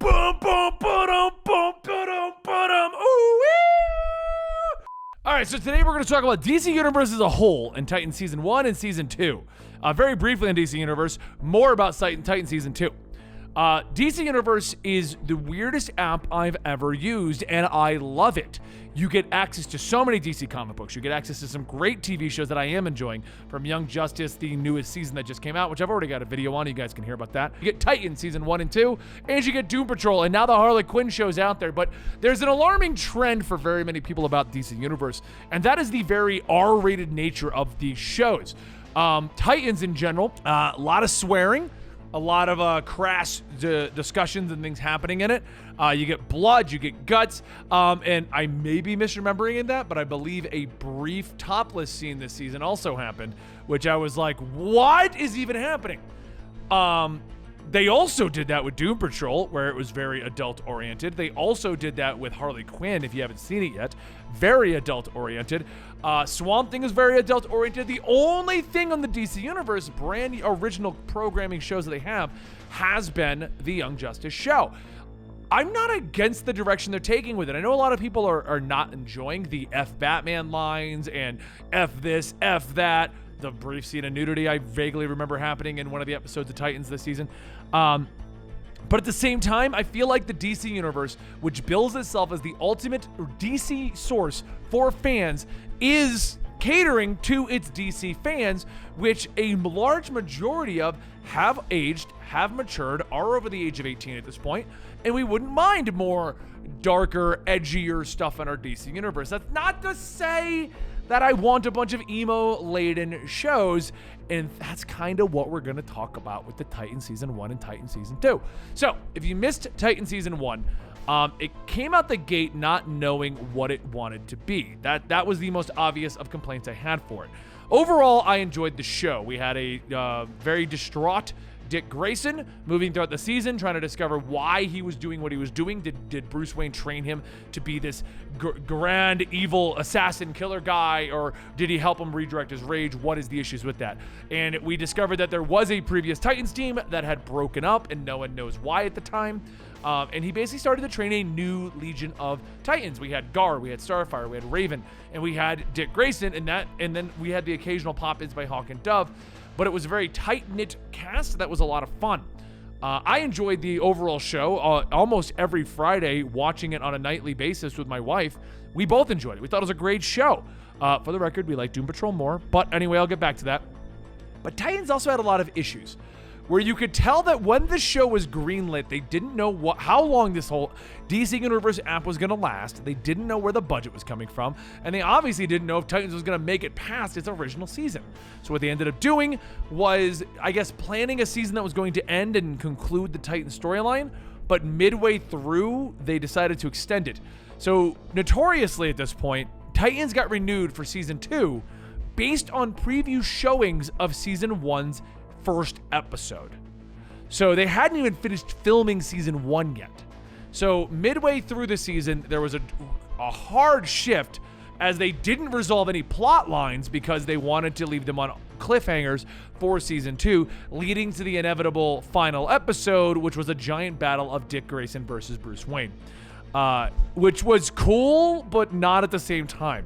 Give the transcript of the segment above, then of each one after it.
Boom, boom, ba-dum, boom, ba-dum, ba-dum. Ooh, wee. All right, so today we're going to talk about DC Universe as a whole in Titan Season 1 and Season 2. Very briefly on DC Universe, more about Titan Season 2. DC Universe is the weirdest app I've ever used, and I love it. You get access to so many DC comic books. You get access to some great TV shows that I am enjoying, from Young Justice, the newest season that just came out, which I've already got a video on. You guys can hear about that. You get Titan Season 1 and 2, and you get Doom Patrol, and now the Harley Quinn show's out there. But there's an alarming trend for very many people about DC Universe, and that is the very R-rated nature of these shows. Titans in general, a lot of swearing, a lot of crass discussions and things happening in it. You get blood, you get guts, and I may be misremembering in that, but I believe a brief topless scene this season also happened, which I was like, what is even happening? They also did that with Doom Patrol, where it was very adult-oriented. They also did that with Harley Quinn, if you haven't seen it yet. Very adult-oriented. Swamp Thing is very adult-oriented. The only thing on the DC Universe, brand original programming shows that they have, has been the Young Justice show. I'm not against the direction they're taking with it. I know a lot of people are not enjoying the F Batman lines and F this, F that. The brief scene of nudity I vaguely remember happening in one of the episodes of Titans this season. But at the same time, I feel like the DC Universe, which bills itself as the ultimate DC source for fans, is catering to its DC fans, which a large majority of have aged, have matured, are over the age of 18 at this point, and we wouldn't mind more darker, edgier stuff in our DC Universe. That's not to say that I want a bunch of emo-laden shows, and that's kind of what we're going to talk about with the Titan Season 1 and Titan Season 2. So, if you missed Titan Season 1, it came out the gate not knowing what it wanted to be. That was the most obvious of complaints I had for it. Overall, I enjoyed the show. We had a very distraught Dick Grayson moving throughout the season, trying to discover why he was doing what he was doing. Did Bruce Wayne train him to be this grand, evil assassin killer guy, or did he help him redirect his rage? What is the issues with that? And we discovered that there was a previous Titans team that had broken up, and no one knows why at the time. And he basically started to train a new legion of Titans. We had Gar, we had Starfire, we had Raven, and we had Dick Grayson, and then we had the occasional pop-ins by Hawk and Dove. But it was a very tight-knit cast that was a lot of fun. I enjoyed the overall show almost every Friday, watching it on a nightly basis with my wife. We both enjoyed it. We thought it was a great show. For the record, we like Doom Patrol more. But anyway, I'll get back to that. But Titans also had a lot of issues, where you could tell that when the show was greenlit, they didn't know how long this whole DC Universe app was going to last. They didn't know where the budget was coming from, and they obviously didn't know if Titans was going to make it past its original season. So what they ended up doing was, I guess, planning a season that was going to end and conclude the Titans storyline, but midway through, they decided to extend it. So notoriously at this point, Titans got renewed for Season 2 based on preview showings of Season 1's first episode. So they hadn't even finished filming Season 1 yet. So midway through the season, there was a hard shift, as they didn't resolve any plot lines because they wanted to leave them on cliffhangers for Season 2, leading to the inevitable final episode, which was a giant battle of Dick Grayson versus Bruce Wayne, which was cool, but not at the same time.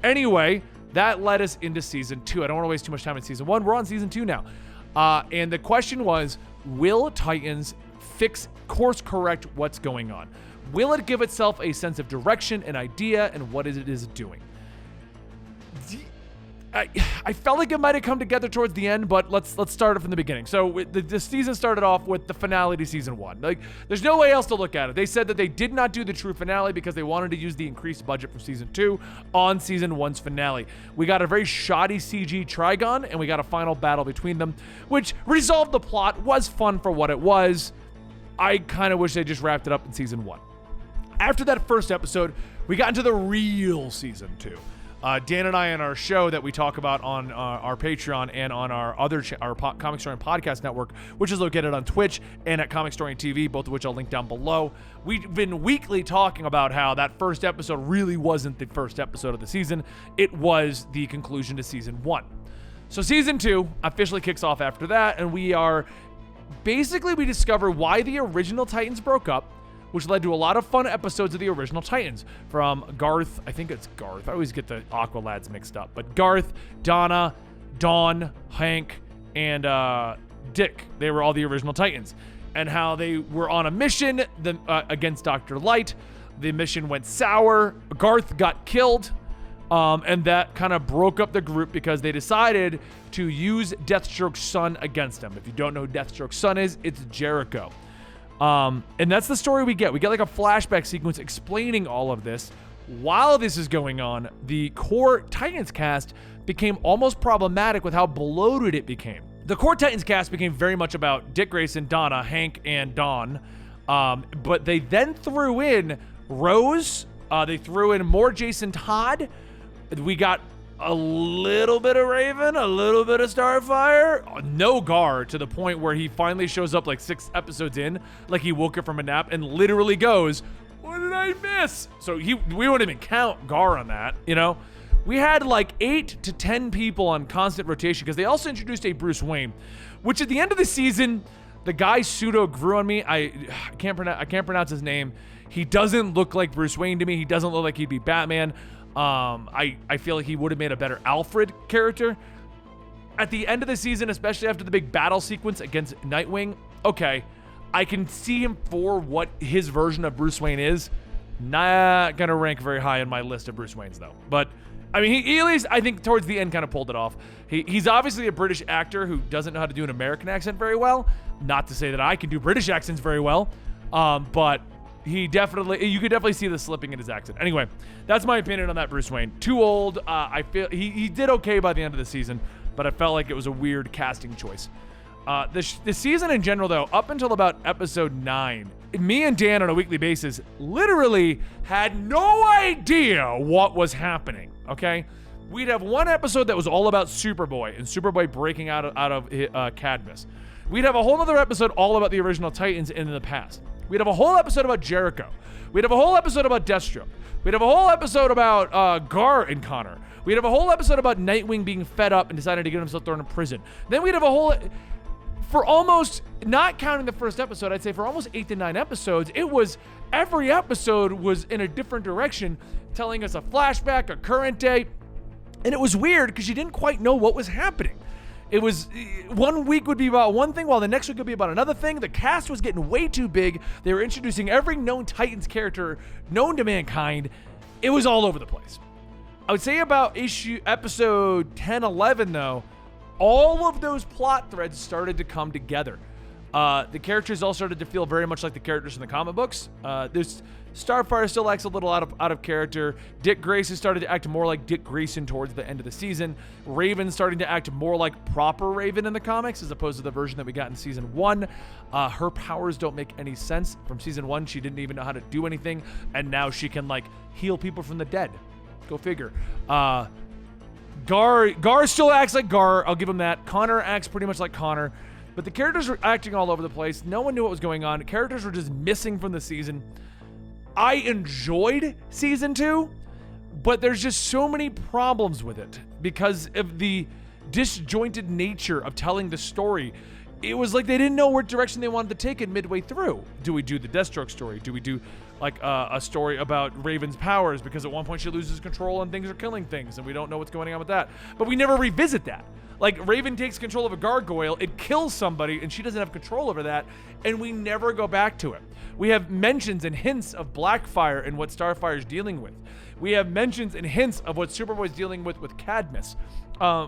Anyway, that led us into Season 2. I don't want to waste too much time in Season 1. We're on Season 2 now. And the question was, will Titans course correct what's going on? Will it give itself a sense of direction, an idea, and what it is doing? I felt like it might have come together towards the end, but let's start it from the beginning. So the season started off with the finale to Season 1. Like, there's no way else to look at it. They said that they did not do the true finale because they wanted to use the increased budget from Season 2 on Season 1's finale. We got a very shoddy CG Trigon, and we got a final battle between them, which resolved the plot, was fun for what it was. I kind of wish they just wrapped it up in Season 1. After that first episode, we got into the real Season 2. Dan and I on our show that we talk about on our Patreon and on our Comicstorian podcast network, which is located on Twitch and at Comicstorian TV, both of which I'll link down below. We've been weekly talking about how that first episode really wasn't the first episode of the season. It was the conclusion to Season 1. So Season 2 officially kicks off after that, and we discover why the original Titans broke up, which led to a lot of fun episodes of the original Titans from Garth. I think it's Garth. I always get the Aqua lads mixed up. But Garth, Donna, Dawn, Hank, and Dick. They were all the original Titans. And how they were on a mission against Dr. Light. The mission went sour. Garth got killed. And that kind of broke up the group because they decided to use Deathstroke's son against him. If you don't know who Deathstroke's son is, it's Jericho. And that's the story we get. We get like a flashback sequence explaining all of this. While this is going on, the core Titans cast became almost problematic with how bloated it became. The core Titans cast became very much about Dick Grayson, Donna, Hank, and Dawn. But they then threw in Rose. They threw in more Jason Todd. We got a little bit of Raven, a little bit of Starfire, no Gar, to the point where he finally shows up like 6 episodes in, like he woke up from a nap and literally goes, "What did I miss?" So we wouldn't even count Gar on that, you know? We had like 8 to 10 people on constant rotation because they also introduced a Bruce Wayne, which at the end of the season, the guy pseudo grew on me. I can't pronounce his name. He doesn't look like Bruce Wayne to me. He doesn't look like he'd be Batman. I feel like he would have made a better Alfred character. At the end of the season, especially after the big battle sequence against Nightwing, okay, I can see him for what his version of Bruce Wayne is. Not gonna rank very high on my list of Bruce Waynes though. But I mean, he at least, I think towards the end kind of pulled it off. He's obviously a British actor who doesn't know how to do an American accent very well. Not to say that I can do British accents very well, but you could definitely see the slipping in his accent. Anyway, that's my opinion on that Bruce Wayne. Too old. I feel he did okay by the end of the season, but I felt like it was a weird casting choice. The season in general, though, up until about episode 9, me and Dan on a weekly basis literally had no idea what was happening, okay? We'd have one episode that was all about Superboy and Superboy breaking out of Cadmus. We'd have a whole other episode all about the original Titans in the past. We'd have a whole episode about Jericho. We'd have a whole episode about Deathstroke. We'd have a whole episode about Gar and Connor. We'd have a whole episode about Nightwing being fed up and decided to get himself thrown in prison. Then we'd have a whole... For almost, not counting the first episode, I'd say for almost 8 to 9 episodes, every episode was in a different direction, telling us a flashback, a current day. And it was weird because you didn't quite know what was happening. It was, one week would be about one thing, while the next week would be about another thing. The cast was getting way too big. They were introducing every known Titans character known to mankind. It was all over the place. I would say about episode 10, 11, though, all of those plot threads started to come together. The characters all started to feel very much like the characters in the comic books. This Starfire still acts a little out of character. Dick Grayson started to act more like Dick Grayson towards the end of the season. Raven starting to act more like proper Raven in the comics as opposed to the version that we got in season 1. Her powers don't make any sense. From season 1, she didn't even know how to do anything, and now she can like heal people from the dead. Go figure. Gar still acts like Gar. I'll give him that. Connor acts pretty much like Connor. But the characters were acting all over the place. No one knew what was going on. Characters were just missing from the season. I enjoyed season 2, but there's just so many problems with it because of the disjointed nature of telling the story. It was like they didn't know what direction they wanted to take it midway through. Do we do the Deathstroke story? Do we do like a story about Raven's powers because at one point she loses control and things are killing things and we don't know what's going on with that? But we never revisit that. Like, Raven takes control of a gargoyle, it kills somebody, and she doesn't have control over that, and we never go back to it. We have mentions and hints of Blackfire and what Starfire's dealing with. We have mentions and hints of what Superboy's dealing with Cadmus.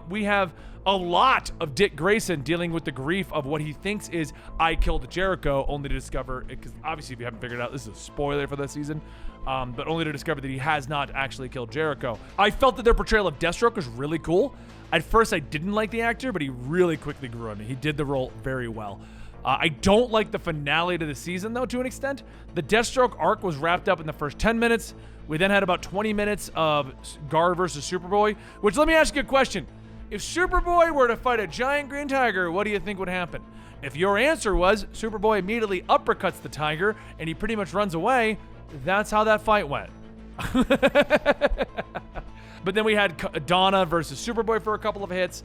We have a lot of Dick Grayson dealing with the grief of what he thinks is, I killed Jericho, only to discover, because obviously if you haven't figured it out, this is a spoiler for this season, but only to discover that he has not actually killed Jericho. I felt that their portrayal of Deathstroke was really cool. At first, I didn't like the actor, but he really quickly grew on me. He did the role very well. I don't like the finale to the season, though, to an extent. The Deathstroke arc was wrapped up in the first 10 minutes. We then had about 20 minutes of Gar versus Superboy, which, let me ask you a question. If Superboy were to fight a giant green tiger, what do you think would happen? If your answer was Superboy immediately uppercuts the tiger and he pretty much runs away, that's how that fight went. But then we had Donna versus Superboy for a couple of hits.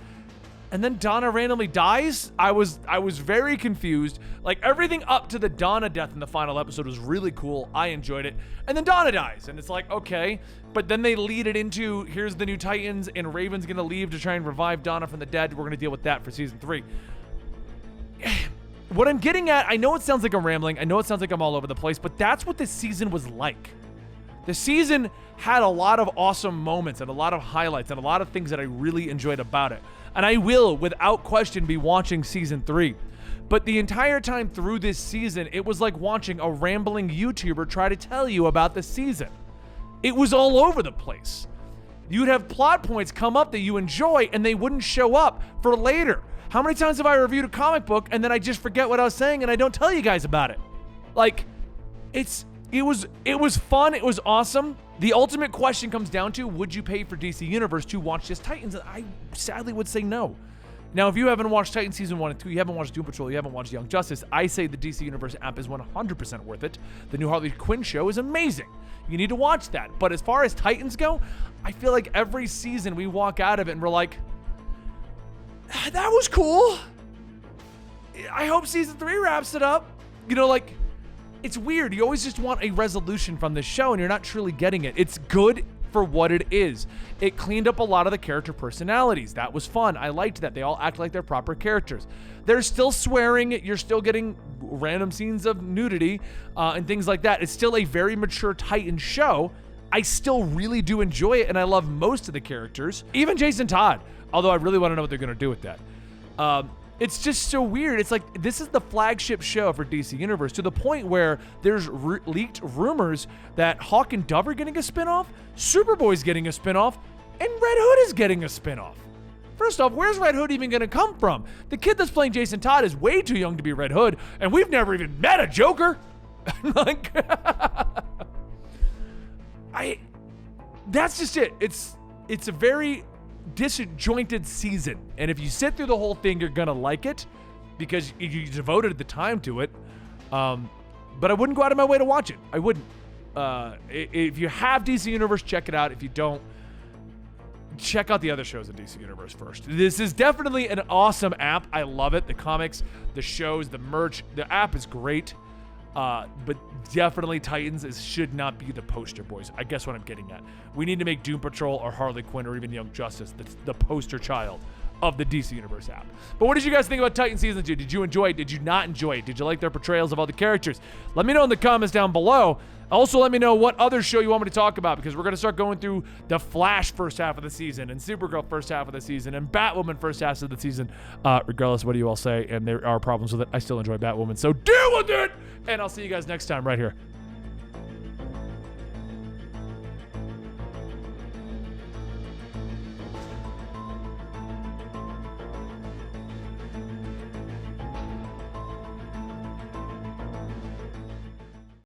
and then Donna randomly dies. I was very confused. Like, everything up to the Donna death in the final episode was really cool. I enjoyed it. And then Donna dies, and it's like, okay. But then they lead it into, here's the new Titans, and Raven's gonna leave to try and revive Donna from the dead. We're gonna deal with that for season 3. What I'm getting at, I know it sounds like I'm rambling. I know it sounds like I'm all over the place, but that's what this season was like. The season had a lot of awesome moments and a lot of highlights and a lot of things that I really enjoyed about it. And I will, without question, be watching season 3. But the entire time through this season, it was like watching a rambling YouTuber try to tell you about the season. It was all over the place. You'd have plot points come up that you enjoy, and they wouldn't show up for later. How many times have I reviewed a comic book and then I just forget what I was saying and I don't tell you guys about it? Like, it was fun. It was awesome. The ultimate question comes down to, would you pay for DC Universe to watch just Titans? And I sadly would say no. Now, if you haven't watched Titans Season 1 and 2, you haven't watched Doom Patrol, you haven't watched Young Justice, I say the DC Universe app is 100% worth it. The new Harley Quinn show is amazing. You need to watch that. But as far as Titans go, I feel like every season we walk out of it and we're like, that was cool. I hope season 3 wraps it up. You know, like, it's weird. You always just want a resolution from this show, and you're not truly getting it. It's good for what it is. It cleaned up a lot of the character personalities. That was fun. I liked that. They all act like they're proper characters. They're still swearing. You're still getting random scenes of nudity and things like that. It's still a very mature Titan show. I still really do enjoy it, and I love most of the characters. Even Jason Todd, although I really want to know what they're going to do with that. It's just so weird. It's like, this is the flagship show for DC Universe, to the point where there's leaked rumors that Hawk and Dove are getting a spinoff, Superboy's getting a spinoff, and Red Hood is getting a spinoff. First off, where's Red Hood even going to come from? The kid that's playing Jason Todd is way too young to be Red Hood, and we've never even met a Joker. Like, that's just it. It's a very disjointed season, and if you sit through the whole thing, you're gonna like it because you devoted the time to it. But I wouldn't go out of my way to watch it. I wouldn't. If you have DC Universe, check it out. If you don't, check out the other shows in DC Universe first. This is definitely an awesome app. I love it. The comics, the shows, the merch. The app is great. But definitely Titans should not be the poster, boys. I guess what I'm getting at. We need to make Doom Patrol or Harley Quinn or even Young Justice the poster child of the DC Universe app. But what did you guys think about Titan Season 2? Did you enjoy it? Did you not enjoy it? Did you like their portrayals of all the characters? Let me know in the comments down below. Also, let me know what other show you want me to talk about, because we're going to start going through The Flash first half of the season, and Supergirl first half of the season, and Batwoman first half of the season. Regardless of what you all say, and there are problems with it, I still enjoy Batwoman, so deal with it! And I'll see you guys next time right here